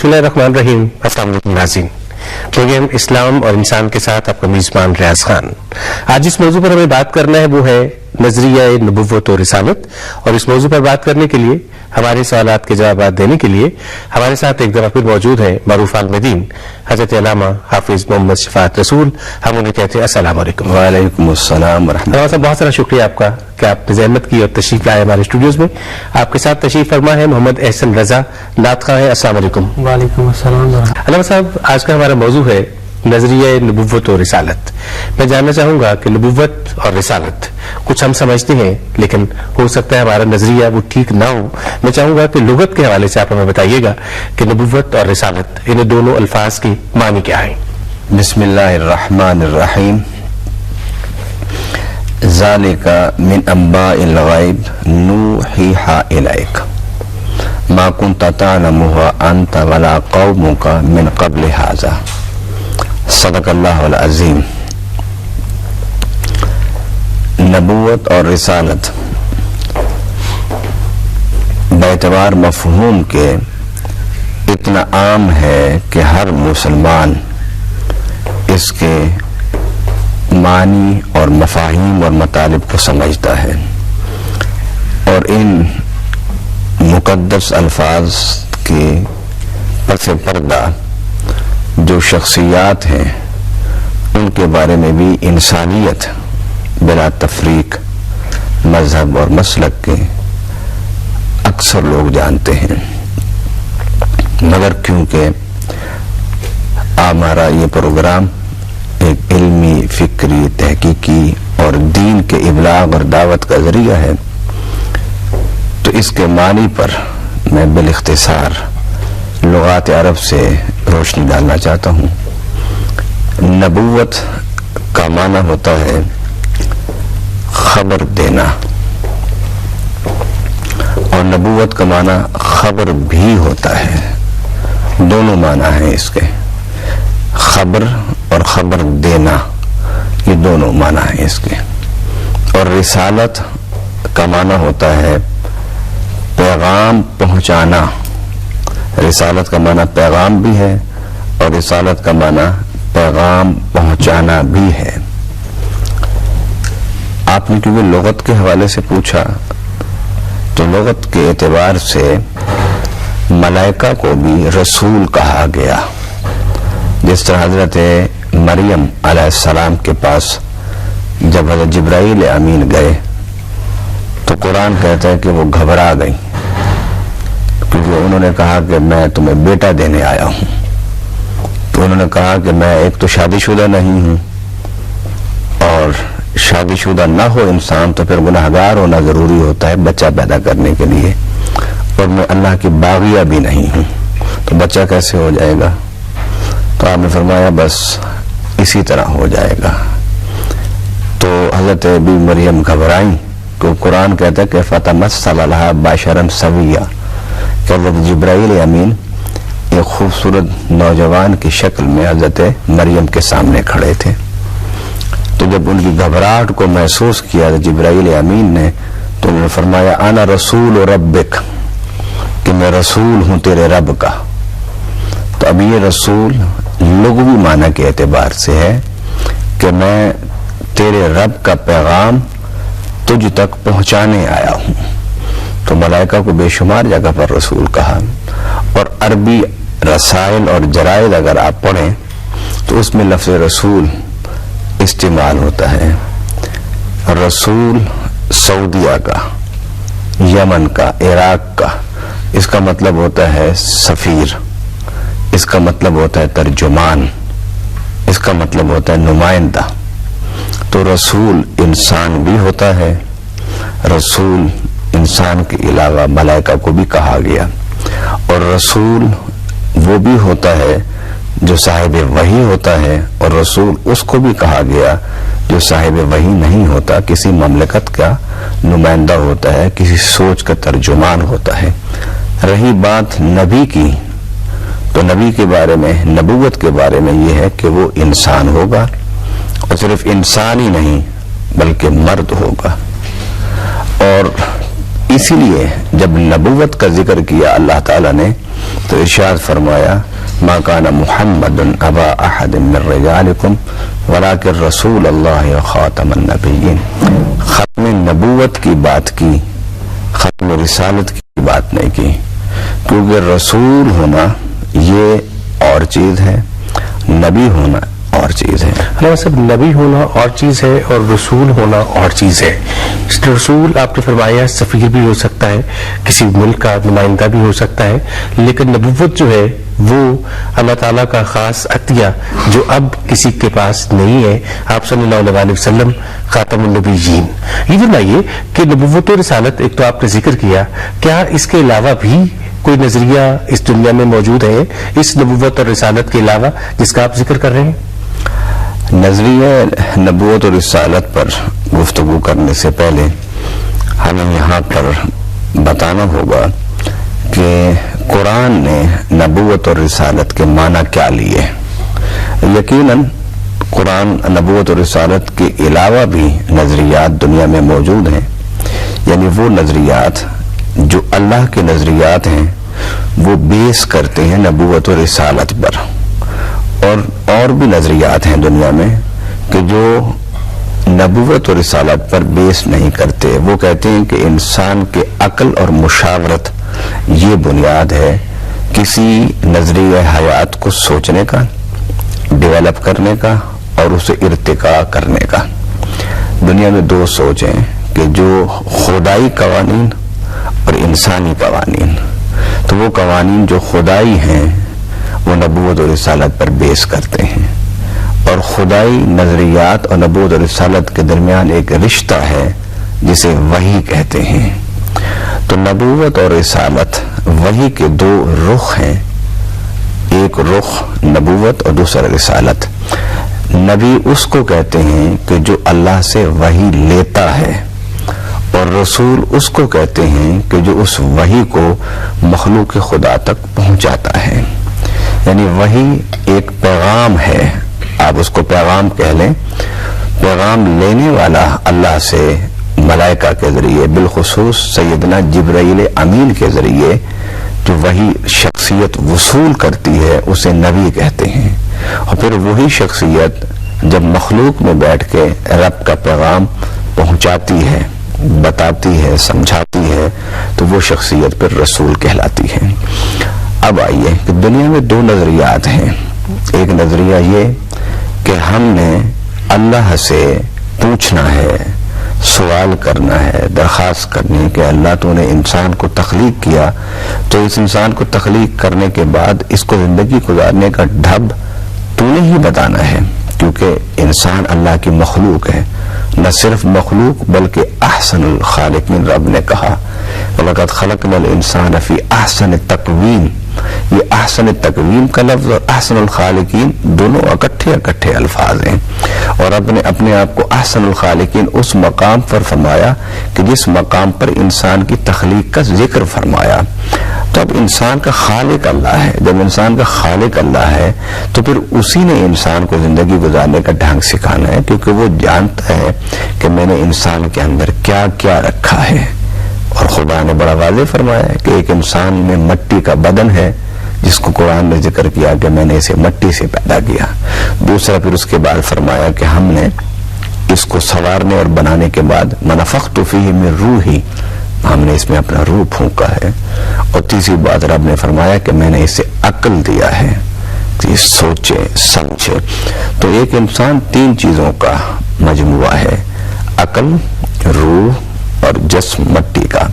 बिस्मिल्लाहिर्रहमानिर्रहीम। अस्सलाम वालेकुम नाज़रीन, प्रोग्राम इस्लाम और इंसान के साथ आपका मेज़बान रियाज खान। आज जिस मौजू पर हमें बात करना है वो है नजरिया नबुव्वत और रिसालत, और इस मौजू पर बात करने के लिए, हमारे सवालात के जवाब देने के लिए हमारे साथ एक दफा फिर मौजूद है मरूफ आलमदीन हजरत अल्लामा हाफिज मोहम्मद शफाअत रसूल। हम उन्हें कहते हैं अस्सलाम वालेकुम। वालेकुम अस्सलाम व रहमतुल्लाह। साहब बहुत सारा शुक्रिया आपका कि आपने जहमत की और तशरीफ लाए हमारे स्टूडियोज में। आपके साथ तशरीफ फरमा है मोहम्मद एहसन रजा नात खां है। अस्सलाम वालेकुम। वालेकुम अस्सलाम। अल्लामा साहब, आज का हमारा मौजू है नजरिया नबुव्वत और रिसालत। मैं जानना चाहूंगा कि नबुव्वत और रिसालत कुछ हम समझते हैं, लेकिन हो सकता है हमारा नजरिया वो ठीक ना हो। मैं चाहूंगा कि लुगत के हवाले से आप हमें बताइएगा कि नबुव्वत और रिसालत, इन दोनों अल्फाज की मानी क्या है। बिस्मिल्लाहिर्रहमानिर्रहीम। ज़ालिका मिन अंबाइल ग़ैब नूहीहा इलैक मा कुन्ता तअलमुहा अंता वला कौमुका मिन क़ब्ल हाज़ा। सदक़ल्लाहुल अज़ीम। नबूवत और रिसालत बेतबार मफ़हूम के इतना आम है कि हर मुसलमान इसके मानी और मफ़ाहीम और मतालिब को समझता है, और इन मुक़द्दस अल्फाज के पस पर्दा जो शख्सियात हैं उनके बारे में भी इंसानियत बिला तफरीक मजहब और मसलक के अक्सर लोग जानते हैं, मगर क्योंकि हमारा ये प्रोग्राम एक इल्मी, फिक्री, तहकीकी और दीन के इबलाग और दावत का जरिया है, तो इसके मानी पर मैं बिल-इख्तिसार लुगात अरब से रोशनी डालना चाहता हूँ। नबूवत का माना होता है खबर देना, और नबूवत का माना खबर भी होता है। दोनों माना है इसके, खबर और खबर देना, ये दोनों माना है इसके। और रिसालत का माना होता है पैगाम पहुंचाना। रिसालत का माना पैगाम भी है और रिसालत का माना पैगाम पहुंचाना भी है। आपने क्योंकि लुगत के हवाले से पूछा, तो लुगत के एतबार से मलाइका को भी रसूल कहा गया। जिस तरह हजरत मरियम अलैहिस्सलाम के पास जब हजरत जिब्राइल अमीन गए तो कुरान कहता है कि वो घबरा गई, क्योंकि उन्होंने कहा कि मैं तुम्हें बेटा देने आया हूं। तो उन्होंने कहा कि मैं एक तो शादीशुदा नहीं हूं, और शादीशुदा ना हो इंसान तो फिर गुनाहगार होना जरूरी होता है बच्चा पैदा करने के लिए, और मैं अल्लाह की बागिया भी नहीं हूं, तो बच्चा कैसे हो जाएगा। तो आपने फरमाया बस इसी तरह हो जाएगा। तो हजरत बी मरियम घबराई, तो कुरान कहता है कि फतमस्सल लहा बशरन सविया, कि हजरत जिब्राइल अमीन एक खूबसूरत नौजवान की शक्ल में हजरत मरियम के सामने खड़े थे। तो जब उनकी घबराहट को महसूस किया जिब्राइल अमीन ने, तो उन्होंने फरमाया आना रसूल रब्बिक, कि मैं रसूल हूं तेरे रब का। तो अब ये रसूल लुग़वी माना के एतबार से है कि मैं तेरे रब का पैगाम तुझ तक पहुंचाने आया हूं। तो मलाइका को बेशुमार जगह पर रसूल कहा, और अरबी रसाइल और जराइद अगर आप पढ़ें तो उसमें लफ्ज़ रसूल इस्तेमाल होता है। रसूल सऊदिया का, यमन का, इराक का, इसका मतलब होता है सफ़ीर, इसका मतलब होता है तर्जुमान, इसका मतलब होता है नुमाइंदा। तो रसूल इंसान भी होता है, रसूल इंसान के अलावा मलाइका को भी कहा गया, और रसूल वो भी होता है जो साहिब वही होता है, और रसूल उसको भी कहा गया जो साहिब वही नहीं होता, किसी ममलकत का नुमाइंदा होता है, किसी सोच का तर्जुमान होता है। रही बात नबी की, तो नबी के बारे में, नबूवत के बारे में यह है कि वो इंसान होगा, और सिर्फ इंसान ही नहीं बल्कि मर्द होगा। और इसीलिए जब नबूवत का जिक्र किया अल्लाह ताला ने تو ارشاد فرمایا ما کان محمد ابا احد من رجالکم ولکن رسول اللہ خاتم النبیین. ختم نبوت کی بات کی، ختم رسالت کی بات نہیں کی، کیونکہ رسول ہونا یہ اور چیز ہے، نبی ہونا اور چیز ہے. علامہ صاحب، نبی ہونا اور چیز ہے اور رسول ہونا اور چیز ہے. رسول آپ نے فرمایا سفیر بھی ہو سکتا ہے، کسی ملک کا نمائندہ بھی ہو سکتا ہے، لیکن نبوت جو ہے وہ اللہ تعالیٰ کا خاص عطیہ جو اب کسی کے پاس نہیں ہے. آپ صلی اللہ علیہ وسلم خاتم النبیین. یہ فرمائیے کہ نبوت و رسالت ایک تو آپ نے ذکر کیا، کیا اس کے علاوہ بھی کوئی نظریہ اس دنیا میں موجود ہے اس نبوت اور رسالت کے علاوہ جس کا آپ ذکر کر رہے ہیں؟ نظریہ نبوت اور رسالت پر گفتگو کرنے سے پہلے ہمیں یہاں پر بتانا ہوگا کہ قرآن نے نبوت اور رسالت کے معنی کیا لیے. یقیناً قرآن نبوت اور رسالت کے علاوہ بھی نظریات دنیا میں موجود ہیں، یعنی وہ نظریات جو اللہ کے نظریات ہیں وہ بیس کرتے ہیں نبوت و رسالت پر، اور بھی نظریات ہیں دنیا میں کہ جو نبوت و رسالت پر بیس نہیں کرتے. وہ کہتے ہیں کہ انسان کے عقل اور مشاورت یہ بنیاد ہے کسی نظریہ حیات کو سوچنے کا، ڈیولپ کرنے کا اور اسے ارتقاء کرنے کا. دنیا میں دو سوچ ہیں کہ جو خدائی قوانین اور انسانی قوانین. تو وہ قوانین جو خدائی ہیں وہ نبوت و رسالت پر بیس کرتے ہیں، اور خدائی نظریات اور نبوت و رسالت کے درمیان ایک رشتہ ہے جسے وحی کہتے ہیں. تو نبوت اور رسالت وحی کے دو رخ ہیں، ایک رخ نبوت اور دوسرا رسالت. نبی اس کو کہتے ہیں کہ جو اللہ سے وحی لیتا ہے، اور رسول اس کو کہتے ہیں کہ جو اس وحی کو مخلوق خدا تک پہنچاتا ہے. یعنی وحی ایک پیغام ہے، آپ اس کو پیغام کہہ لیں. پیغام لینے والا اللہ سے ملائکہ کے ذریعے، بالخصوص سیدنا جبرائیل امین کے ذریعے جو وحی شخصیت وصول کرتی ہے اسے نبی کہتے ہیں. اور پھر وہی شخصیت جب مخلوق میں بیٹھ کے رب کا پیغام پہنچاتی ہے، بتاتی ہے، سمجھاتی ہے، تو وہ شخصیت پھر رسول کہلاتی ہے. اب آئیے کہ دنیا میں دو نظریات ہیں. ایک نظریہ یہ کہ ہم نے اللہ سے پوچھنا ہے، سوال کرنا ہے، درخواست کرنی ہے کہ اللہ تو نے انسان کو تخلیق کیا، تو اس انسان کو تخلیق کرنے کے بعد اس کو زندگی گزارنے کا ڈھب تو نے ہی بتانا ہے، کیونکہ انسان اللہ کی مخلوق ہے. نہ صرف مخلوق بلکہ احسن الخالقین. رب نے کہا وَلَقَدْ خَلَقْنَا الْإِنسَانَ فِي أَحْسَنِ تَقْوِيمٍ. یہ احسن تقویم کا لفظ اور احسن الخالقین دونوں اکٹھے الفاظ ہیں، اور رب نے اپنے آپ کو احسن الخالقین اس مقام پر فرمایا کہ جس مقام پر انسان کی تخلیق کا ذکر فرمایا. تو اب انسان کا خالق اللہ ہے. جب انسان کا خالق اللہ ہے تو پھر اسی نے انسان کو زندگی گزارنے کا ڈھنگ سکھانا ہے، کیونکہ وہ جانتا ہے کہ میں نے انسان کے اندر کیا کیا رکھا ہے. اور خدا نے بڑا واضح فرمایا ہے کہ ایک انسان میں مٹی کا بدن ہے جس کو قرآن نے ذکر کیا کہ میں نے اسے مٹی سے پیدا کیا. دوسرا پھر اس کے بعد فرمایا کہ ہم نے اس کو سنوارنے اور بنانے کے بعد منفخت فیہ من روحی، ہم نے اس میں اپنا روح پھونکا ہے. اور تیسری بات رب نے فرمایا کہ میں نے اسے عقل دیا ہے کہ یہ سوچے سمجھے. تو ایک انسان تین چیزوں کا مجموعہ ہے، عقل، روح اور جسم مٹی کا.